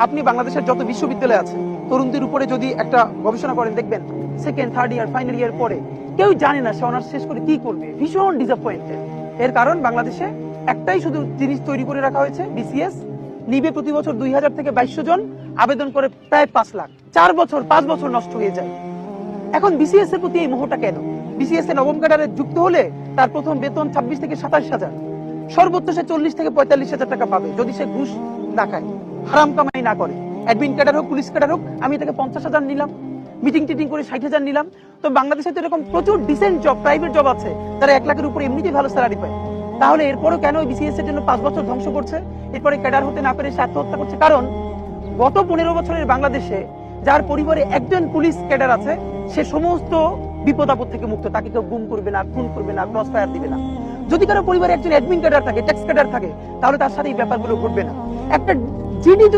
আপনি বাংলাদেশের যত বিশ্ববিদ্যালয় আছে তরুণদের উপরে যদি একটা গবেষণা করেন, দেখবেন second third year final year পরে কেউ জানে না সে অনার্স শেষ করে কি করবে, ভীষণ ডিসঅ্যাপয়েন্টেড। এর কারণ বাংলাদেশে একটাই শুধু জিনিস তৈরি করে রাখা হয়েছে, বিসিএস নিবে প্রতি বছর 2000 থেকে 2200 জন, আবেদন করে প্রায় 5 লাখ, 4 বছর 5 বছর নষ্ট হয়ে যায়। এখন বিসিএস এর প্রতি এই মোহটা কেন? বিসিএস এ নবম ক্যাডারে যুক্ত হলে তার প্রথম বেতন 26 থেকে 27,000, সর্বোচ্চ সে 40 থেকে 45,000 টাকা পাবে যদি সে ঘুষ না খায়, হারাম কামাই না করে। অ্যাডমিন ক্যাডার হোক, পুলিশ ক্যাডার হোক, আমি তাকে 50,000 নিলাম, মিটিং টিটিং করে 60,000 নিলাম। তো বাংলাদেশে তো এরকম প্রচুর ডিসেন্ট জব, প্রাইভেট জব আছে যারা 1 লাখের উপরে এমনিতেই ভালো স্যালারি পায়। তাহলে এরপরও কেন বিসিএস এর জন্য 5 বছর ধ্বংস করছে, এরপরে ক্যাডার হতে না পেরে সে আত্মহত্যা করছে? কারণ গত 15 বছরের বাংলাদেশে যার পরিবারে একজন পুলিশ ক্যাডার আছে সে সমস্ত বিপদ আপদ থেকে মুক্ত, তাকে কেউ গুম করবে না, খুন করবে না, ক্রস ফায়ার দিবে না। যদি কারো পরিবারে একজন অ্যাডমিন ক্যাডার থাকে, ট্যাক্স ক্যাডার থাকে, তাহলে তার সাথে এই ব্যাপারগুলো ঘটবে না। একটা জিডি যদি